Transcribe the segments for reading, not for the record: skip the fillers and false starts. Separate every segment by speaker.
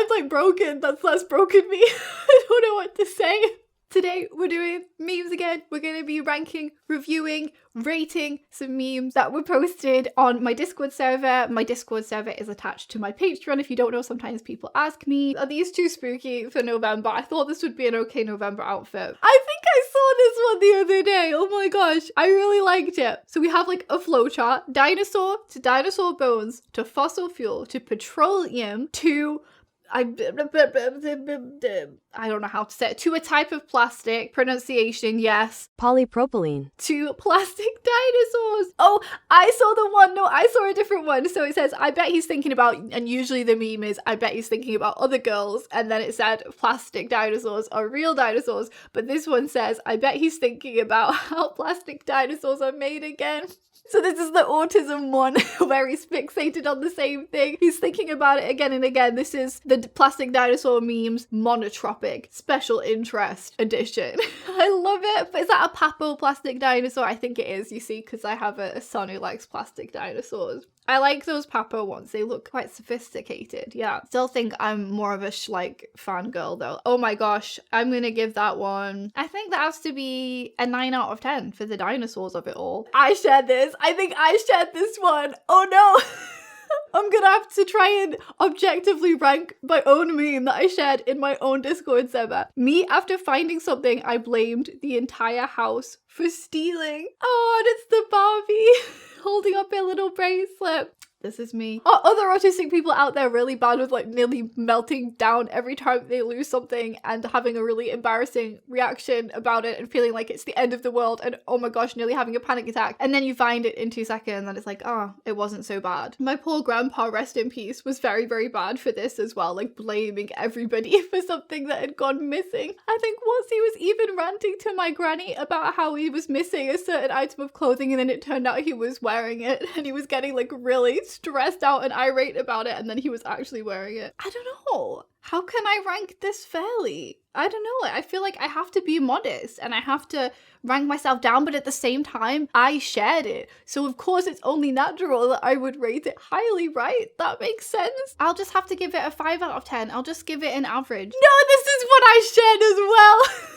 Speaker 1: I'm like broken. That's broken me. I don't know what to say. Today, we're doing memes again. We're going to be ranking, reviewing, rating some memes that were posted on my Discord server. My Discord server is attached to my Patreon. If you don't know, sometimes people ask me, are these too spooky for November? I thought this would be an okay November outfit. I think I saw this one the other day. Oh my gosh, I really liked it. So we have like a flowchart, dinosaur to dinosaur bones, to fossil fuel, to petroleum, to... I don't know how to say it. To a type of plastic. Pronunciation, yes.
Speaker 2: Polypropylene.
Speaker 1: To plastic dinosaurs. Oh, I saw the one. No, I saw a different one. So it says, I bet he's thinking about, and usually the meme is, I bet he's thinking about other girls. And then it said, plastic dinosaurs are real dinosaurs. But this one says, I bet he's thinking about how plastic dinosaurs are made again. So this is the autism one where he's fixated on the same thing. He's thinking about it again and again. This is the plastic dinosaur memes monotropic special interest edition. I love it. But is that a Papo plastic dinosaur? I think it is, you see, because I have a son who likes plastic dinosaurs. I like those Papo ones. They look quite sophisticated. Yeah. Still think I'm more of a Schleich fangirl though. Oh my gosh. I'm going to give that one. I think that has to be a 9 out of 10 for the dinosaurs of it all. I shared this. I think I shared this one. Oh no. I'm gonna have to try and objectively rank my own meme that I shared in my own Discord server. Me, after finding something, I blamed the entire house for stealing. Oh, and it's the Barbie holding up a little bracelet. This is me. Are other autistic people out there really bad with like nearly melting down every time they lose something and having a really embarrassing reaction about it and feeling like it's the end of the world and oh my gosh, nearly having a panic attack, and then you find it in 2 seconds and it's like, oh, it wasn't so bad. My poor grandpa, rest in peace, was very, very bad for this as well, like blaming everybody for something that had gone missing. I think once he was even ranting to my granny about how he was missing a certain item of clothing and then it turned out he was wearing it and he was getting like really stressed out and irate about it and then he was actually wearing it. I don't know. How can I rank this fairly? I don't know. I feel like I have to be modest and I have to rank myself down, but at the same time, I shared it. So of course it's only natural that I would rate it highly, right? That makes sense. I'll just have to give it a 5 out of 10. I'll just give it an average. No, this is what I shared as well.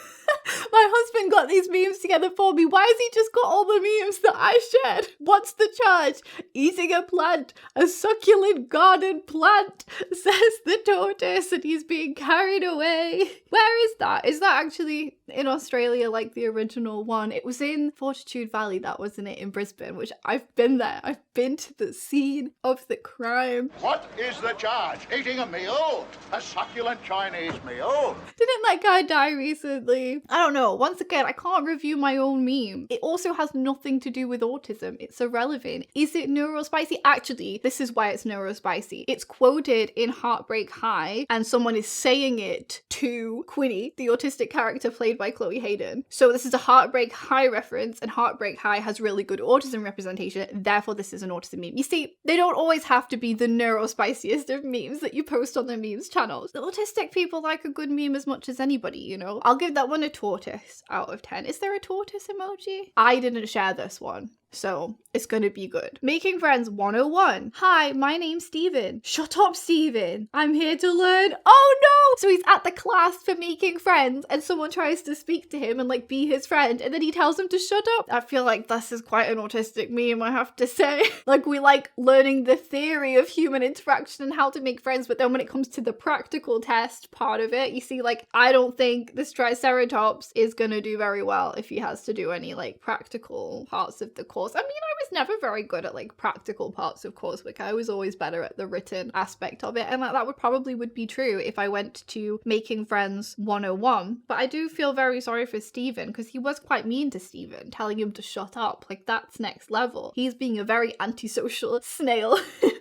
Speaker 1: My husband got these memes together for me. Why has he just got all the memes that I shared? What's the charge? Eating a plant, a succulent garden plant, says the tortoise, and he's being carried away. Where is that? Is that actually in Australia like the original one? It was in Fortitude Valley, that wasn't it, in Brisbane, which I've been there. I've been to the scene of the crime.
Speaker 3: What is the charge? Eating a meal? A succulent Chinese meal?
Speaker 1: Didn't that guy die recently? I don't know. Once again, I can't review my own meme. It also has nothing to do with autism. It's irrelevant. Is it neurospicy? Actually, this is why it's neurospicy. It's quoted in Heartbreak High, and someone is saying it to Quinny, the autistic character played by Chloe Hayden. So this is a Heartbreak High reference, and Heartbreak High has really good autism representation. Therefore, this is an autism meme. You see, they don't always have to be the neurospiciest of memes that you post on the memes channels. The autistic people like a good meme as much as anybody, you know? I'll give that one a tortoise out of 10. Is there a tortoise emoji? I didn't share this one, so it's gonna be good. Making Friends 101. Hi, my name's Steven. Shut up, Steven. I'm here to learn. Oh no! So he's at the class for making friends and someone tries to speak to him and like be his friend and then he tells him to shut up. I feel like this is quite an autistic meme, I have to say. Like we like learning the theory of human interaction and how to make friends, but then when it comes to the practical test part of it, you see, like, I don't think this Triceratops is gonna do very well if he has to do any like practical parts of the course. I mean, I was never very good at like practical parts of coursework. I was always better at the written aspect of it, and that would be true if I went to Making Friends 101. But I do feel very sorry for Steven because he was quite mean to Steven, telling him to shut up. Like, that's next level. He's being a very antisocial snail.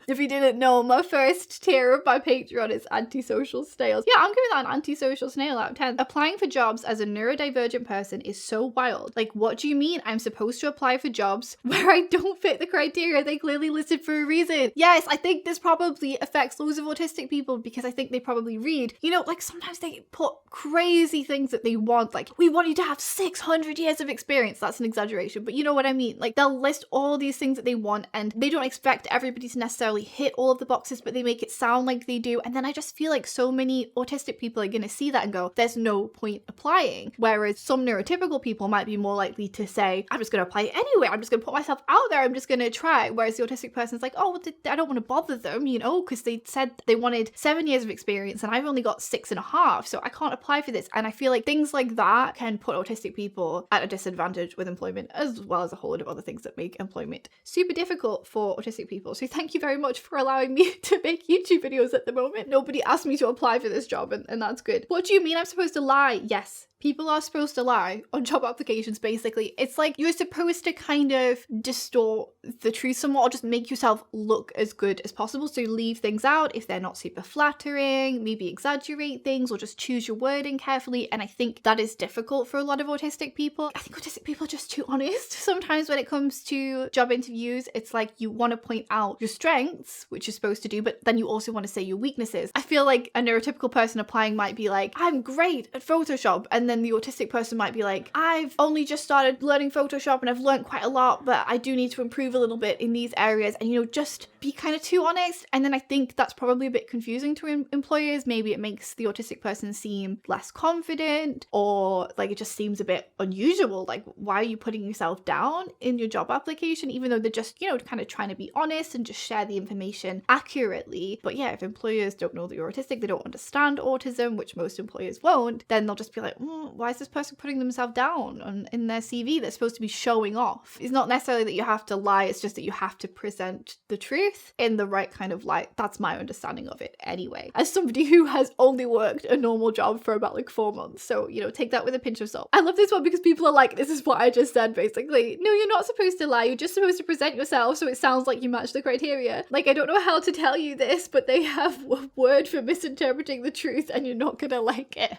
Speaker 1: If you didn't know, my first tier of my Patreon is antisocial snails. Yeah, I'm giving that an antisocial snail out of 10. Applying for jobs as a neurodivergent person is so wild. Like, what do you mean I'm supposed to apply for jobs where I don't fit the criteria they clearly listed for a reason? Yes, I think this probably affects loads of autistic people because I think they probably read, you know, like sometimes they put crazy things that they want. Like, we want you to have 600 years of experience. That's an exaggeration, but you know what I mean? Like, they'll list all these things that they want and they don't expect everybody to necessarily necessarily hit all of the boxes, but they make it sound like they do. And then I just feel like so many autistic people are going to see that and go, there's no point applying. Whereas some neurotypical people might be more likely to say, I'm just going to apply anyway. I'm just going to put myself out there. I'm just going to try. Whereas the autistic person's like, oh, well, I don't want to bother them, you know, because they said they wanted 7 years of experience and I've only got 6.5, so I can't apply for this. And I feel like things like that can put autistic people at a disadvantage with employment, as well as a whole lot of other things that make employment super difficult for autistic people. So thank you very much for allowing me to make YouTube videos at the moment. Nobody asked me to apply for this job, and that's good. What do you mean I'm supposed to lie? Yes. People are supposed to lie on job applications, basically. It's like you're supposed to kind of distort the truth somewhat, or just make yourself look as good as possible. So leave things out if they're not super flattering, maybe exaggerate things, or just choose your wording carefully. And I think that is difficult for a lot of autistic people. I think autistic people are just too honest. Sometimes when it comes to job interviews, it's like you want to point out your strengths, which you're supposed to do, but then you also want to say your weaknesses. I feel like a neurotypical person applying might be like, I'm great at Photoshop, and then the autistic person might be like, I've only just started learning Photoshop and I've learned quite a lot, but I do need to improve a little bit in these areas. And, you know, just be kind of too honest. And then I think that's probably a bit confusing to employers. Maybe it makes the autistic person seem less confident, or like it just seems a bit unusual. Like, why are you putting yourself down in your job application, even though they're just, you know, kind of trying to be honest and just share the information accurately. But yeah, if employers don't know that you're autistic, they don't understand autism, which most employers won't, then they'll just be like, why is this person putting themselves down in their CV? They're supposed to be showing off. It's not necessarily that you have to lie, it's just that you have to present the truth in the right kind of light. That's my understanding of it anyway, as somebody who has only worked a normal job for about like 4 months. So, you know, take that with a pinch of salt. I love this one because people are like, this is what I just said, basically. No, you're not supposed to lie. You're just supposed to present yourself so it sounds like you match the criteria. Like, I don't know how to tell you this, but they have a word for misinterpreting the truth and you're not gonna like it.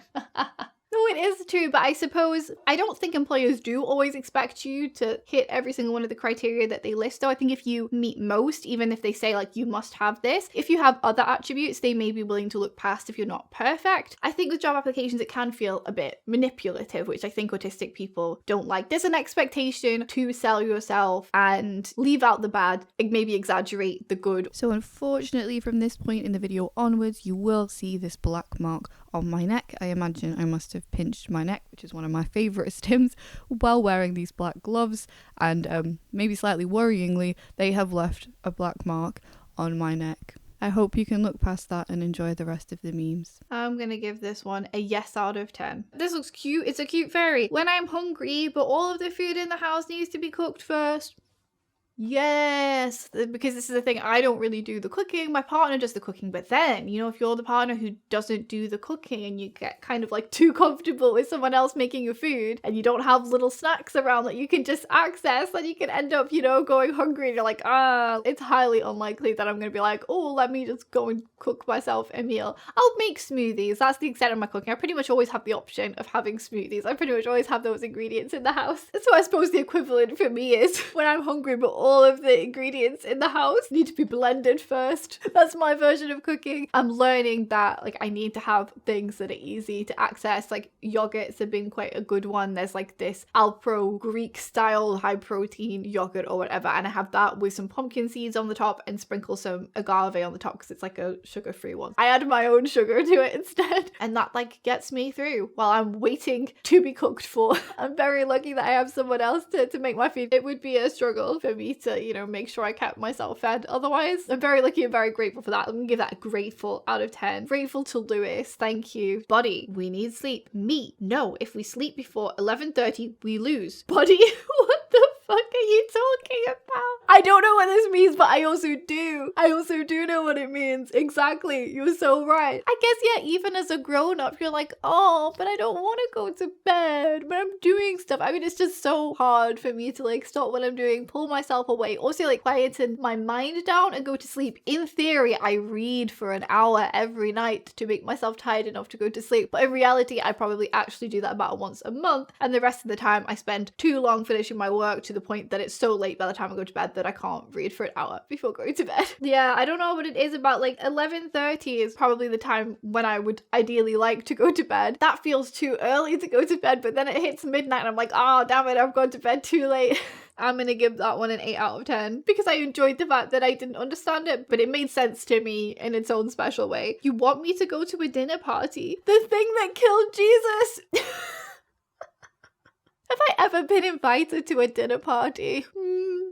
Speaker 1: No, it is true, but I suppose I don't think employers do always expect you to hit every single one of the criteria that they list, though. I think if you meet most, even if they say like you must have this, if you have other attributes, they may be willing to look past if you're not perfect. I think with job applications, it can feel a bit manipulative, which I think autistic people don't like. There's an expectation to sell yourself and leave out the bad, maybe exaggerate the good. So unfortunately, from this point in the video onwards, you will see this black mark on my neck. I imagine I must have pinched my neck, which is one of my favourite stims, while wearing these black gloves, and maybe slightly worryingly, they have left a black mark on my neck. I hope you can look past that and enjoy the rest of the memes. I'm gonna give this one a yes out of 10. This looks cute. It's a cute fairy. When I'm hungry, but all of the food in the house needs to be cooked first. Yes, because this is the thing, I don't really do the cooking, my partner does the cooking, but then, you know, if you're the partner who doesn't do the cooking and you get kind of like too comfortable with someone else making your food and you don't have little snacks around that you can just access, then you can end up, you know, going hungry and you're like, it's highly unlikely that I'm going to be like, oh, let me just go and cook myself a meal. I'll make smoothies, that's the extent of my cooking. I pretty much always have the option of having smoothies. I pretty much always have those ingredients in the house. So I suppose the equivalent for me is when I'm hungry but all of the ingredients in the house need to be blended first. That's my version of cooking. I'm learning that like I need to have things that are easy to access. Like yogurts have been quite a good one. There's like this Alpro Greek style high protein yogurt or whatever, and I have that with some pumpkin seeds on the top and sprinkle some agave on the top because it's like a sugar-free one. I add my own sugar to it instead, and that like gets me through while I'm waiting to be cooked for. I'm very lucky that I have someone else to make my food. It would be a struggle for me to, you know, make sure I kept myself fed otherwise. I'm very lucky and very grateful for that. I'm gonna give that a grateful out of 10. Grateful to Lewis, thank you. Body, we need sleep. Me, no, if we sleep before 11:30 we lose. Body, what the fuck are you talking about? I don't know what this means, but I also do know what it means. Exactly, you're so right. I guess, yeah, even as a grown-up, you're like, oh, but I don't want to go to bed, but I'm doing stuff. I mean, it's just so hard for me to like stop what I'm doing, pull myself away, also like quieten my mind down and go to sleep. In theory, I read for an hour every night to make myself tired enough to go to sleep, but in reality, I probably actually do that about once a month, and the rest of the time I spend too long finishing my work to the point that it's so late by the time I go to bed that I can't read for an hour before going to bed. Yeah, I don't know what it is about, like 11:30 is probably the time when I would ideally like to go to bed. That feels too early to go to bed, but then it hits midnight and I'm like, oh damn it, I've gone to bed too late. I'm gonna give that one an 8 out of 10 because I enjoyed the fact that I didn't understand it, but it made sense to me in its own special way. You want me to go to a dinner party? The thing that killed Jesus! Have I ever been invited to a dinner party?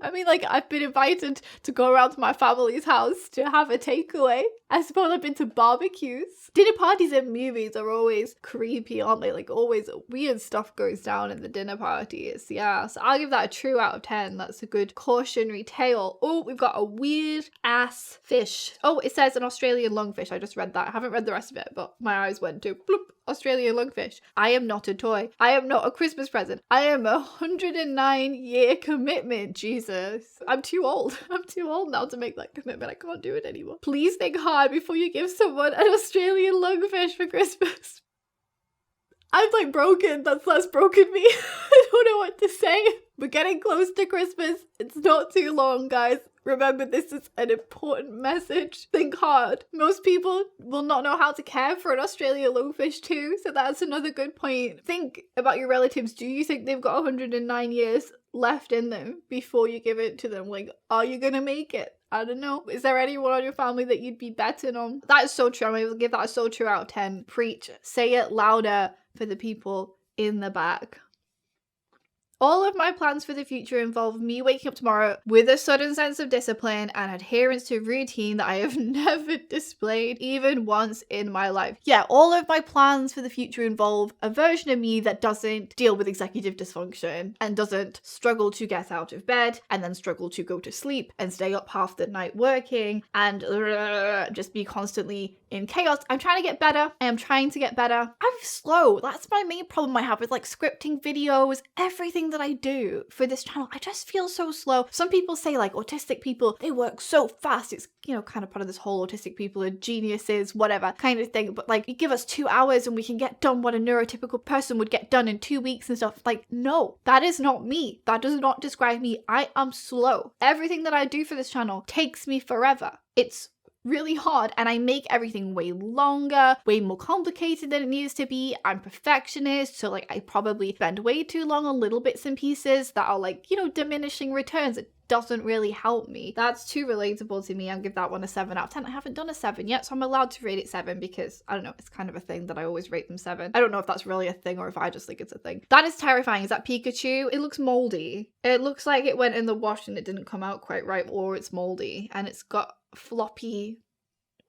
Speaker 1: I mean, like, I've been invited to go around to my family's house to have a takeaway. I suppose I've been to barbecues. Dinner parties in movies are always creepy, aren't they? Like, always weird stuff goes down in the dinner parties. Yeah, so I'll give that a true out of 10. That's a good cautionary tale. Oh, we've got a weird ass fish. Oh, it says an Australian lungfish. I just read that. I haven't read the rest of it, but my eyes went to bloop. Australian lungfish. I am not a toy. I am not a Christmas present. I am a 109-year commitment. Jesus. I'm too old. I'm too old now to make that commitment. I can't do it anymore. Please think hard before you give someone an Australian lungfish for Christmas. I'm like broken. That's broken me. I don't know what to say. We're getting close to Christmas. It's not too long, guys. Remember, this is an important message. Think hard. Most people will not know how to care for an Australian lungfish too, so that's another good point. Think about your relatives. Do you think they've got 109 years left in them before you give it to them? Like, are you gonna make it? I don't know. Is there anyone on your family that you'd be betting on? That is so true. I'm going to give that a so true out of 10. Preach. Say it louder for the people in the back. All of my plans for the future involve me waking up tomorrow with a sudden sense of discipline and adherence to routine that I have never displayed even once in my life. Yeah, all of my plans for the future involve a version of me that doesn't deal with executive dysfunction and doesn't struggle to get out of bed and then struggle to go to sleep and stay up half the night working and just be constantly in chaos. I'm trying to get better. I am trying to get better. I'm slow. That's my main problem I have with like scripting videos, everything that I do for this channel. I just feel so slow. Some people say like autistic people, they work so fast. It's, you know, kind of part of this whole autistic people are geniuses, whatever kind of thing. But like, you give us 2 hours and we can get done what a neurotypical person would get done in 2 weeks and stuff. Like, no, that is not me. That does not describe me. I am slow. Everything that I do for this channel takes me forever. It's really hard and I make everything way longer, way more complicated than it needs to be. I'm perfectionist, so like I probably spend way too long on little bits and pieces that are like, you know, diminishing returns. It doesn't really help me. That's too relatable to me. I'll give that one a 7 out of 10. I haven't done a 7 yet, so I'm allowed to rate it 7 because, I don't know, it's kind of a thing that I always rate them 7. I don't know if that's really a thing or if I just think it's a thing. That is terrifying. Is that Pikachu? It looks moldy. It looks like it went in the wash and it didn't come out quite right, or it's moldy and it's got floppy,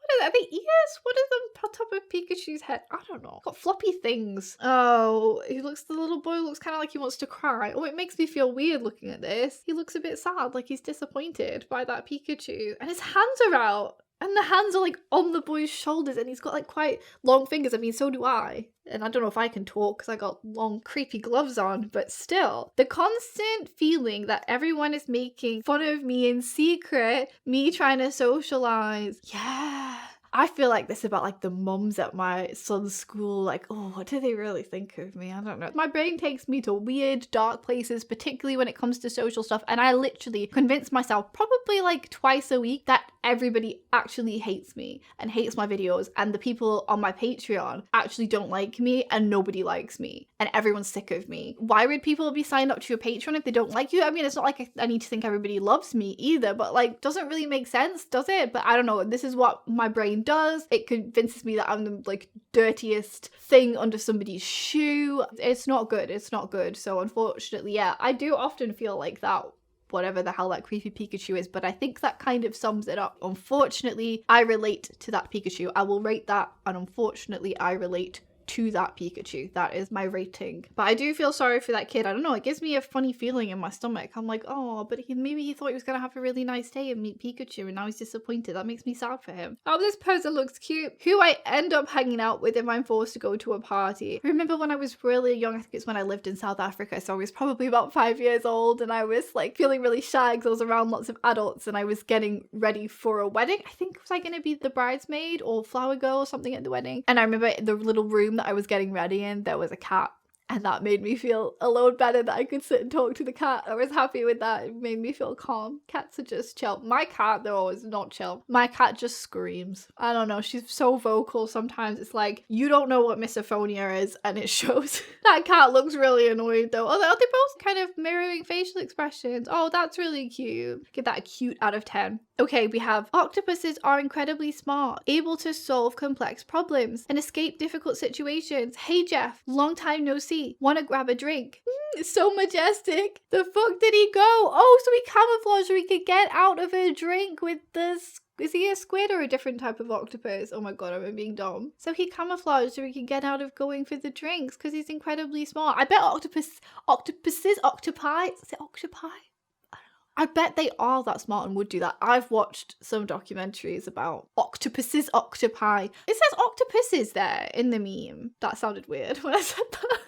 Speaker 1: what are they, ears? What is on top of Pikachu's head? I don't know. Got floppy things. Oh, the little boy looks kind of like he wants to cry. Oh, it makes me feel weird looking at this. He looks a bit sad, like he's disappointed by that Pikachu. And his hands are out. And the hands are like on the boy's shoulders and he's got like quite long fingers. I mean, so do I. And I don't know if I can talk because I got long creepy gloves on, but still. The constant feeling that everyone is making fun of me in secret, me trying to socialize. Yeah. I feel like this about like the mums at my son's school, like, oh, what do they really think of me? I don't know. My brain takes me to weird, dark places, particularly when it comes to social stuff. And I literally convince myself probably like twice a week that everybody actually hates me and hates my videos. And the people on my Patreon actually don't like me and nobody likes me. And everyone's sick of me. Why would people be signed up to your Patreon if they don't like you? I mean, it's not like I need to think everybody loves me either, but like, doesn't really make sense, does it? But I don't know. This is what my brain does. It convinces me that I'm the like dirtiest thing under somebody's shoe. It's not good. It's not good. So unfortunately, yeah, I do often feel like that, whatever the hell that creepy Pikachu is, but I think that kind of sums it up. Unfortunately, I relate to that Pikachu. I will rate that, and unfortunately, I relate to that Pikachu. That is my rating. But I do feel sorry for that kid. I don't know, it gives me a funny feeling in my stomach. I'm like, oh, but maybe he thought he was gonna have a really nice day and meet Pikachu and now he's disappointed. That makes me sad for him. Oh, this person looks cute. Who I end up hanging out with if I'm forced to go to a party. I remember when I was really young, I think it's when I lived in South Africa, so I was probably about 5 years old and I was like feeling really shy because I was around lots of adults and I was getting ready for a wedding. I think was I gonna be the bridesmaid or flower girl or something at the wedding. And I remember the little room that I was getting ready in, there was a cat. And that made me feel a load better that I could sit and talk to the cat. I was happy with that. It made me feel calm. Cats are just chill. My cat, though, is not chill. My cat just screams. I don't know. She's so vocal sometimes. It's like, you don't know what misophonia is, and it shows. That cat looks really annoyed, though. Although they're both kind of mirroring facial expressions. Oh, that's really cute. Give that a cute out of 10. Okay, we have octopuses are incredibly smart, able to solve complex problems and escape difficult situations. Hey Jeff, long time no see. Wanna grab a drink? So majestic. The fuck did he go? Oh, so he camouflaged so he could get out of a drink with this. Is he a squid or a different type of octopus? Oh my god, I'm being dumb. So he camouflaged so he can get out of going for the drinks because he's incredibly smart. I bet octopuses, octopi, is it octopi? I bet they are that smart and would do that. I've watched some documentaries about octopuses, octopi. It says octopuses there in the meme. That sounded weird when I said that.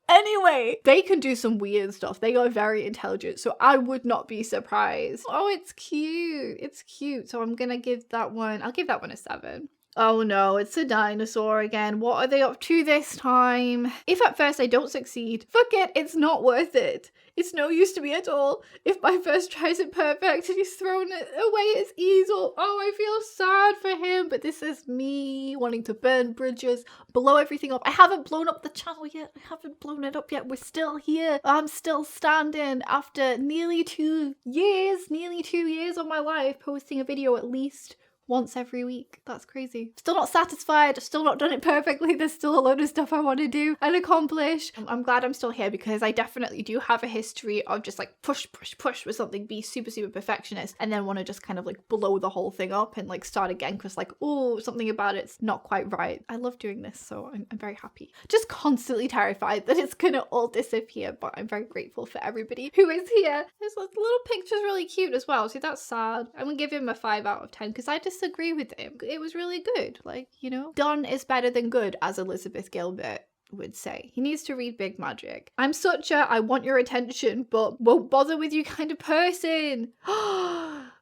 Speaker 1: Anyway, they can do some weird stuff. They are very intelligent, so I would not be surprised. Oh, it's cute. It's cute. So I'm gonna give that one, I'll give that one a 7. Oh no, it's a dinosaur again. What are they up to this time? If at first I don't succeed, fuck it, it's not worth it. It's no use to me at all. If my first try isn't perfect and he's thrown it away his easel, oh, I feel sad for him. But this is me wanting to burn bridges, blow everything up. I haven't blown up the channel yet. I haven't blown it up yet. We're still here. I'm still standing after nearly 2 years of my life, posting a video at least once every week. That's crazy. Still not satisfied. Still not done it perfectly. There's still a load of stuff I want to do and accomplish. I'm glad I'm still here because I definitely do have a history of just like push with something, be super perfectionist, and then want to just kind of like blow the whole thing up and like start again because like, oh, something about it's not quite right. I love doing this, so I'm very happy. Just constantly terrified that it's gonna all disappear, but I'm very grateful for everybody who is here. This little picture's really cute as well. See, that's sad. I'm gonna give him a 5 out of 10 because I disagree with him. It was really good. Like, you know, done is better than good, as Elizabeth Gilbert would say. He needs to read Big Magic. I'm such a I want your attention but won't bother with you kind of person.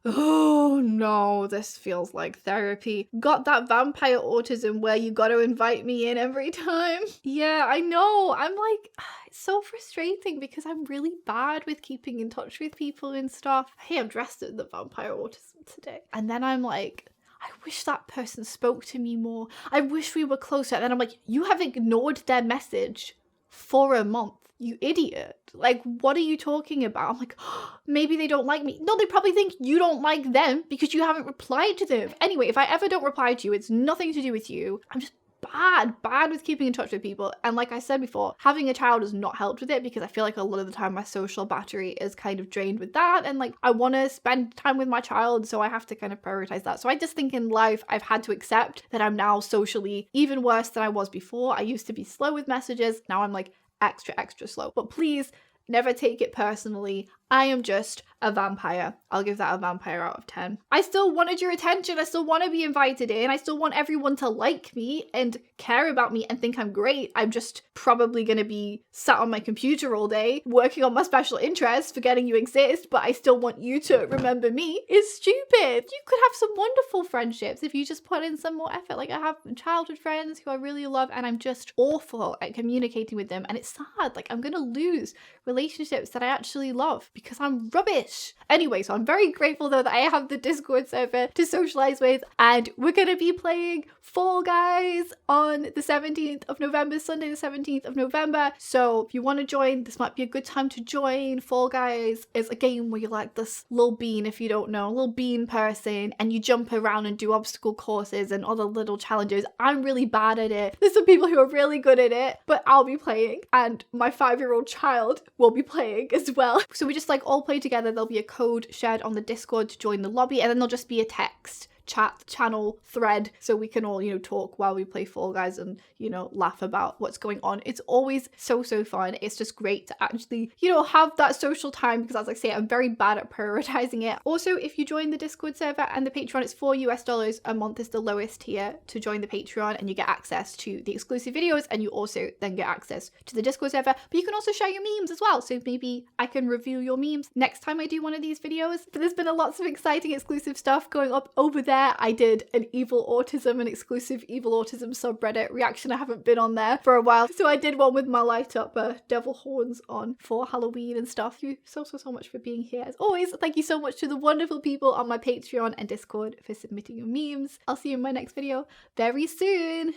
Speaker 1: Oh no, this feels like therapy. Got that vampire autism where you gotta invite me in every time. Yeah, I know. I'm like, it's so frustrating because I'm really bad with keeping in touch with people and stuff. Hey, I'm dressed in the vampire autism today. And then I'm like, I wish that person spoke to me more. I wish we were closer. And then I'm like, you have ignored their message for a month. You idiot. Like, what are you talking about? I'm like, oh, maybe they don't like me. No, they probably think you don't like them because you haven't replied to them. Anyway, if I ever don't reply to you, it's nothing to do with you. I'm just bad with keeping in touch with people. And like I said before, having a child has not helped with it because I feel like a lot of the time my social battery is kind of drained with that, and like I want to spend time with my child, so I have to kind of prioritize that. So I just think in life I've had to accept that I'm now socially even worse than I was before. I used to be slow with messages. Now I'm like extra slow. But please never take it personally. I am just a vampire. I'll give that a vampire out of 10. I still wanted your attention. I still want to be invited in. I still want everyone to like me and care about me and think I'm great. I'm just probably going to be sat on my computer all day working on my special interests, forgetting you exist, but I still want you to remember me. It's stupid. You could have some wonderful friendships if you just put in some more effort. Like I have childhood friends who I really love and I'm just awful at communicating with them, and it's sad. Like I'm going to lose relationships that I actually love because I'm rubbish. Anyway, so I'm very grateful though that I have the Discord server to socialize with, and we're gonna be playing Fall Guys on the 17th of November, Sunday the 17th of November. So if you want to join, this might be a good time to join. Fall Guys is a game where you're like this little bean, if you don't know, a little bean person, and you jump around and do obstacle courses and other little challenges. I'm really bad at it. There's some people who are really good at it, but I'll be playing, and my 5-year-old child will be playing as well. So we just like all play together. There'll be a code shared on the Discord to join the lobby, and then there'll just be a text chat channel thread so we can all, you know, talk while we play Fall Guys and, you know, laugh about what's going on. It's always so fun. It's just great to actually, you know, have that social time because, as I say, I'm very bad at prioritizing it. Also, if you join the Discord server and the Patreon, it's $4 a month is the lowest tier to join the Patreon, and you get access to the exclusive videos, and you also then get access to the Discord server. But you can also share your memes as well, so maybe I can review your memes next time I do one of these videos. But there's been lots of exciting exclusive stuff going up over there there. I did an Evil Autism, an exclusive Evil Autism subreddit reaction. I haven't been on there for a while. So I did one with my light up devil horns on for Halloween and stuff. Thank you so much for being here. As always, thank you so much to the wonderful people on my Patreon and Discord for submitting your memes. I'll see you in my next video very soon.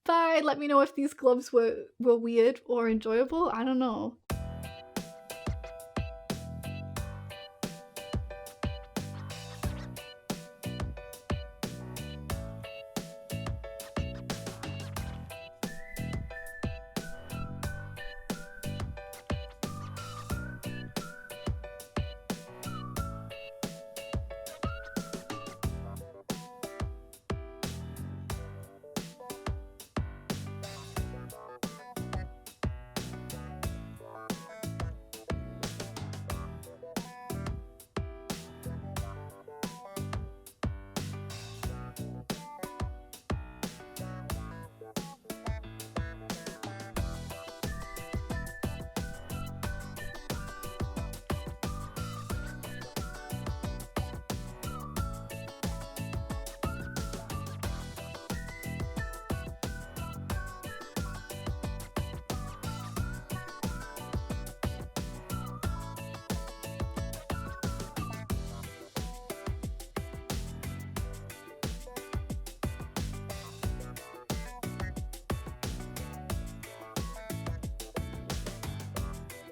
Speaker 1: Bye. Let me know if these gloves were weird or enjoyable. I don't know.